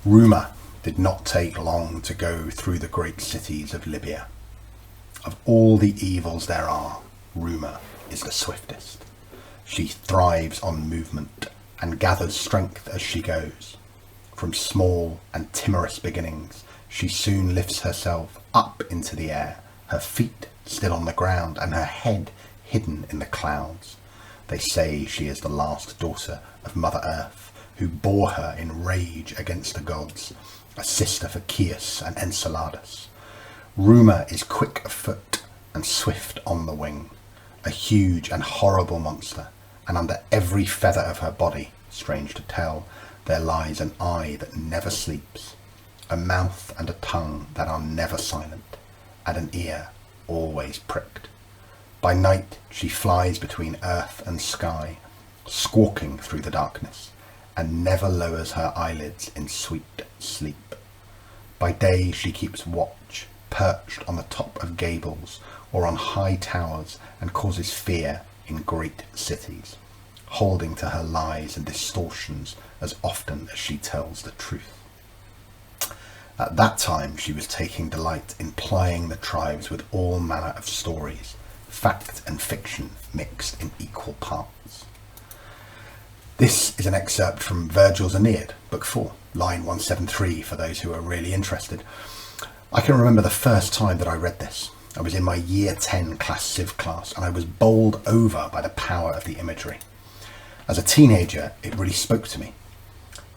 Rumour did not take long to go through the great cities of Libya. Of all the evils there are, Rumour is the swiftest. She thrives on movement and gathers strength as she goes. From small and timorous beginnings, she soon lifts herself up into the air, her feet still on the ground and her head hidden in the clouds. They say she is the last daughter of Mother Earth, who bore her in rage against the gods, a sister for Chios and Enceladus. Rumour is quick of foot and swift on the wing, a huge and horrible monster, and under every feather of her body, strange to tell, there lies an eye that never sleeps, a mouth and a tongue that are never silent, and an ear always pricked. By night she flies between earth and sky, squawking through the darkness, and never lowers her eyelids in sweet sleep. By day she keeps watch, perched on the top of gables or on high towers, and causes fear in great cities, holding to her lies and distortions as often as she tells the truth. At that time she was taking delight in plying the tribes with all manner of stories, fact and fiction mixed in equal parts. This is an excerpt from Virgil's Aeneid, Book 4, line 173, for those who are really interested. I can remember the first time that I read this. I was in my Year 10 Class Civ class, and I was bowled over by the power of the imagery. As a teenager, it really spoke to me.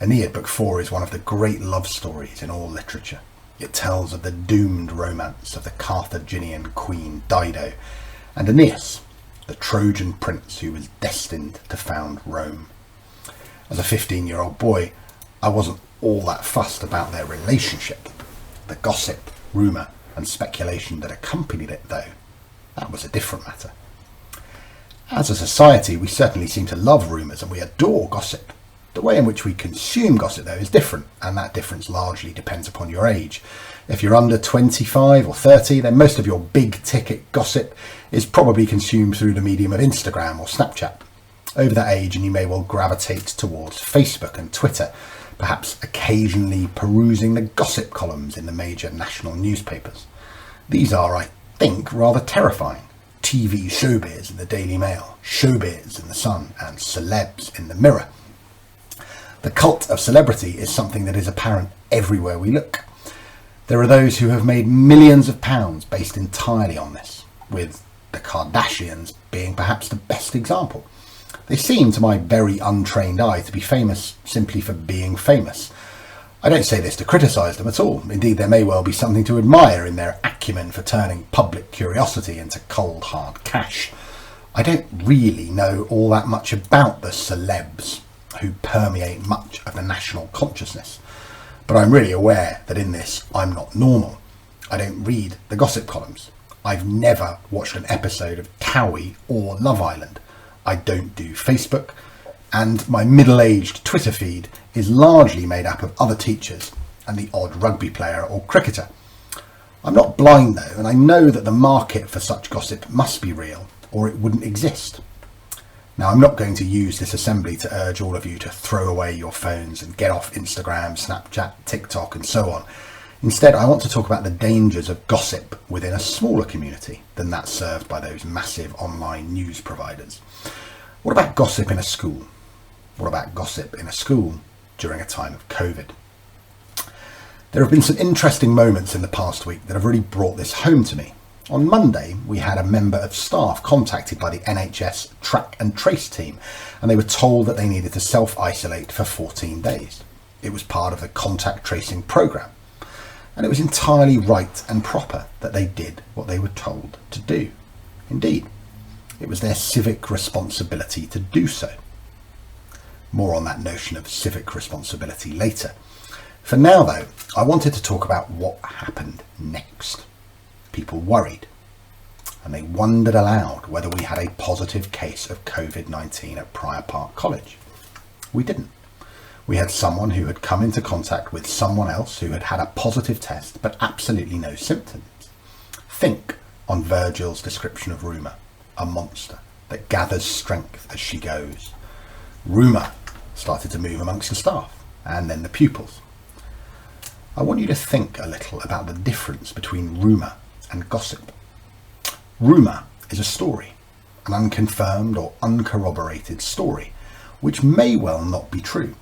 Aeneid Book 4 is one of the great love stories in all literature. It tells of the doomed romance of the Carthaginian queen Dido and Aeneas, the Trojan prince who was destined to found Rome. As a 15-year-old boy, I wasn't all that fussed about their relationship. The gossip, rumour and speculation that accompanied it, though, that was a different matter. As a society, we certainly seem to love rumours and we adore gossip. The way in which we consume gossip, though, is different, and that difference largely depends upon your age. If you're under 25 or 30, then most of your big-ticket gossip is probably consumed through the medium of Instagram or Snapchat. Over that age, and you may well gravitate towards Facebook and Twitter, perhaps occasionally perusing the gossip columns in the major national newspapers. These are, I think, rather terrifying. TV showbiz in the Daily Mail, showbiz in the Sun, and celebs in the Mirror. The cult of celebrity is something that is apparent everywhere we look. There are those who have made millions of pounds based entirely on this, with the Kardashians being perhaps the best example. They seem, to my very untrained eye, to be famous simply for being famous. I don't say this to criticise them at all. Indeed, there may well be something to admire in their acumen for turning public curiosity into cold, hard cash. I don't really know all that much about the celebs who permeate much of the national consciousness, but I'm really aware that in this I'm not normal. I don't read the gossip columns. I've never watched an episode of Towie or Love Island. I don't do Facebook, and my middle-aged Twitter feed is largely made up of other teachers and the odd rugby player or cricketer. I'm not blind though, and I know that the market for such gossip must be real, or it wouldn't exist. Now, I'm not going to use this assembly to urge all of you to throw away your phones and get off Instagram, Snapchat, TikTok and so on. Instead, I want to talk about the dangers of gossip within a smaller community than that served by those massive online news providers. What about gossip in a school? What about gossip in a school during a time of COVID? There have been some interesting moments in the past week that have really brought this home to me. On Monday, we had a member of staff contacted by the NHS track and trace team, and they were told that they needed to self-isolate for 14 days. It was part of the contact tracing programme, and it was entirely right and proper that they did what they were told to do. Indeed, it was their civic responsibility to do so. More on that notion of civic responsibility later. For now, though, I wanted to talk about what happened next. People worried, and they wondered aloud whether we had a positive case of COVID-19 at Prior Park College. We didn't. We had someone who had come into contact with someone else who had had a positive test but absolutely no symptoms. Think on Virgil's description of Rumour, a monster that gathers strength as she goes. Rumour started to move amongst the staff and then the pupils. I want you to think a little about the difference between rumour and gossip. Rumour is a story, an unconfirmed or uncorroborated story, which may well not be true.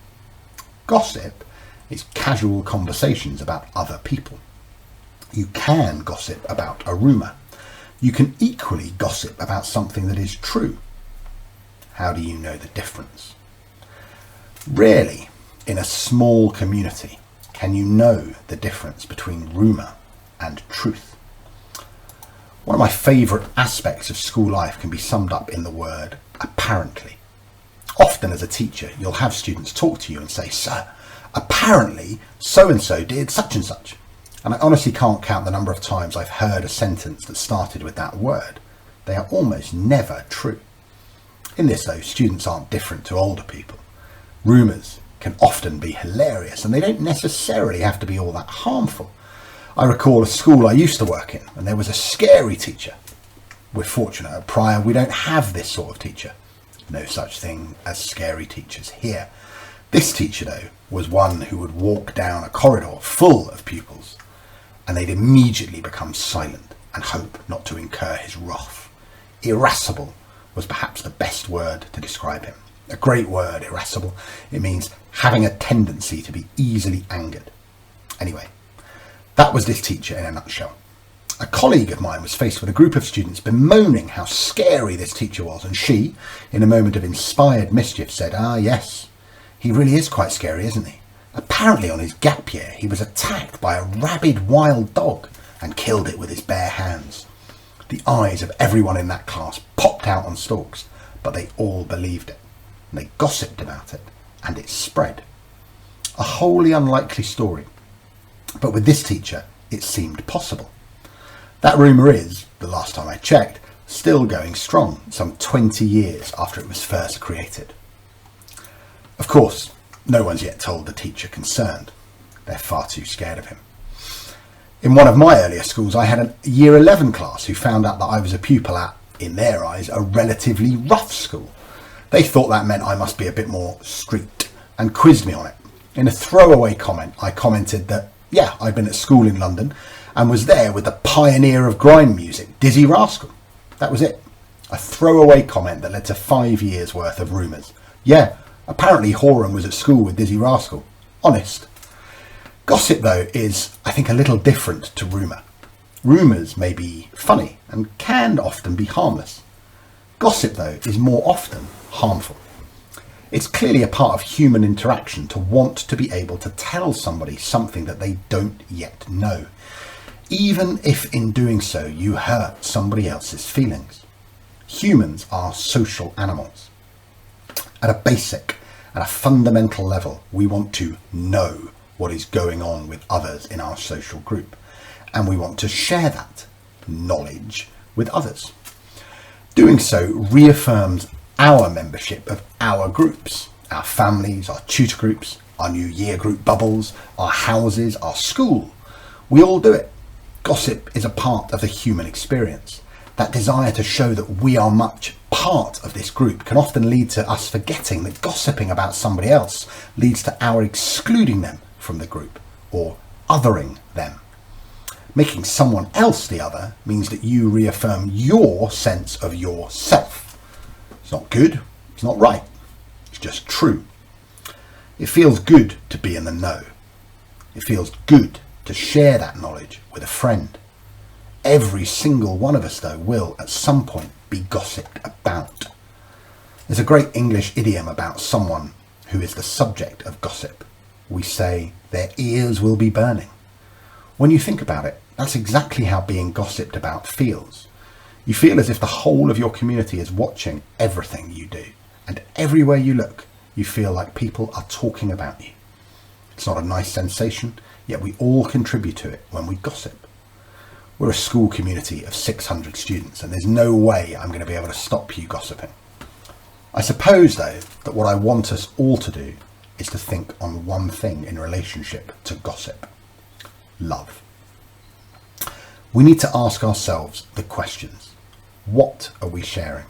Gossip is casual conversations about other people. You can gossip about a rumour. You can equally gossip about something that is true. How do you know the difference? Rarely, in a small community, can you know the difference between rumour and truth. One of my favourite aspects of school life can be summed up in the word apparently. Often as a teacher, you'll have students talk to you and say, "Sir, apparently so-and-so did such and such." And I honestly can't count the number of times I've heard a sentence that started with that word. They are almost never true. In this though, students aren't different to older people. Rumours can often be hilarious and they don't necessarily have to be all that harmful. I recall a school I used to work in and there was a scary teacher. We're fortunate at Prior we don't have this sort of teacher. No such thing as scary teachers here. This teacher though was one who would walk down a corridor full of pupils and they'd immediately become silent and hope not to incur his wrath. Irascible was perhaps the best word to describe him. A great word, irascible. It means having a tendency to be easily angered. Anyway, that was this teacher in a nutshell. A colleague of mine was faced with a group of students bemoaning how scary this teacher was, and she, in a moment of inspired mischief, said, "Ah, yes, he really is quite scary, isn't he? Apparently on his gap year, he was attacked by a rabid wild dog and killed it with his bare hands." The eyes of everyone in that class popped out on stalks, but they all believed it. And they gossiped about it, and it spread. A wholly unlikely story, but with this teacher, it seemed possible. That rumour is, the last time I checked, still going strong, some 20 years after it was first created. Of course, no one's yet told the teacher concerned. They're far too scared of him. In one of my earlier schools, I had a Year 11 class who found out that I was a pupil at, in their eyes, a relatively rough school. They thought that meant I must be a bit more street and quizzed me on it. In a throwaway comment, I commented that, yeah, I'd been at school in London and was there with the pioneer of grime music, Dizzy Rascal. That was it. A throwaway comment that led to 5 years' worth of rumours. Yeah, apparently Horan was at school with Dizzy Rascal. Honest. Gossip, though, is, I think, a little different to rumour. Rumours may be funny and can often be harmless. Gossip, though, is more often harmful. It's clearly a part of human interaction to want to be able to tell somebody something that they don't yet know, even if in doing so you hurt somebody else's feelings. Humans are social animals. At a basic and a fundamental level, we want to know what is going on with others in our social group, and we want to share that knowledge with others. Doing so reaffirms our membership of our groups, our families, our tutor groups, our new year group bubbles, our houses, our school. We all do it. Gossip is a part of the human experience. That desire to show that we are much part of this group can often lead to us forgetting that gossiping about somebody else leads to our excluding them from the group or othering them. Making someone else the other means that you reaffirm your sense of yourself. It's not good, it's not right, it's just true. It feels good to be in the know. It feels good to share that knowledge with a friend. Every single one of us, though, will at some point be gossiped about. There's a great English idiom about someone who is the subject of gossip. We say, their ears will be burning. When you think about it, that's exactly how being gossiped about feels. You feel as if the whole of your community is watching everything you do, and everywhere you look, you feel like people are talking about you. It's not a nice sensation, yet we all contribute to it when we gossip. We're a school community of 600 students, and there's no way I'm going to be able to stop you gossiping. I suppose, though, that what I want us all to do is to think on one thing in relationship to gossip: love. We need to ask ourselves the questions. What are we sharing?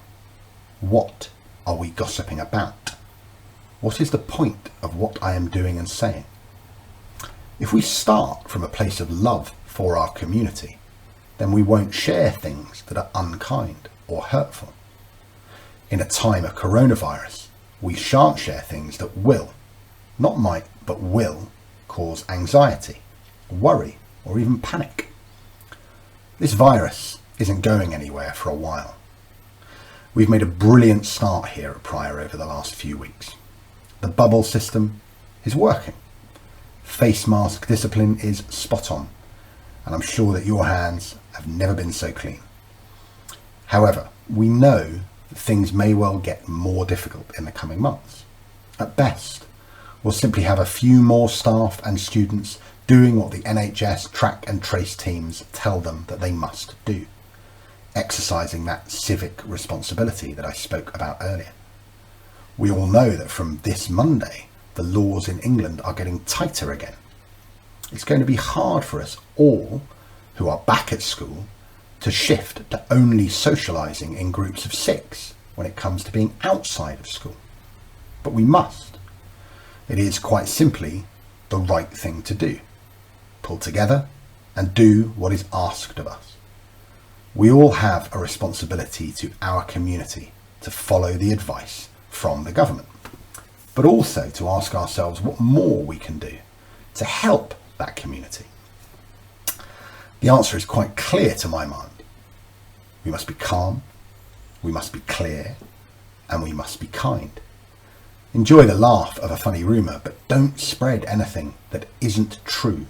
What are we gossiping about? What is the point of what I am doing and saying? If we start from a place of love for our community, then we won't share things that are unkind or hurtful. In a time of coronavirus, we shan't share things that will, not might, but will, cause anxiety, worry, or even panic. This virus isn't going anywhere for a while. We've made a brilliant start here at Prior over the last few weeks. The bubble system is working. Face mask discipline is spot on, and I'm sure that your hands have never been so clean. However, we know that things may well get more difficult in the coming months. At best, we'll simply have a few more staff and students doing what the NHS track and trace teams tell them that they must do, exercising that civic responsibility that I spoke about earlier. We all know that from this Monday, the laws in England are getting tighter again. It's going to be hard for us all who are back at school to shift to only socialising in groups of 6 when it comes to being outside of school. But we must. It is quite simply the right thing to do. Pull together and do what is asked of us. We all have a responsibility to our community to follow the advice from the government, but also to ask ourselves what more we can do to help that community. The answer is quite clear to my mind. We must be calm, we must be clear, and we must be kind. Enjoy the laugh of a funny rumour, but don't spread anything that isn't true,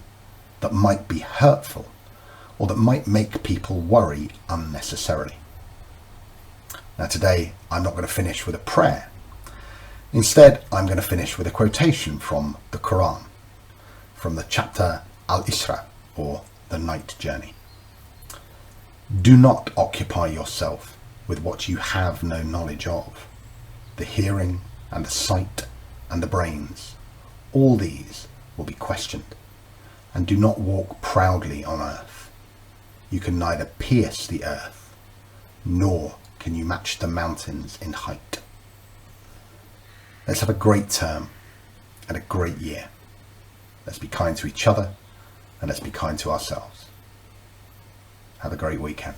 that might be hurtful, or that might make people worry unnecessarily. Now today, I'm not going to finish with a prayer. Instead, I'm going to finish with a quotation from the Quran, from the chapter Al-Isra, or the Night Journey. Do not occupy yourself with what you have no knowledge of. The hearing and the sight and the brains, all these will be questioned. And do not walk proudly on earth. You can neither pierce the earth, nor can you match the mountains in height. Let's have a great term and a great year. Let's be kind to each other, and let's be kind to ourselves. Have a great weekend.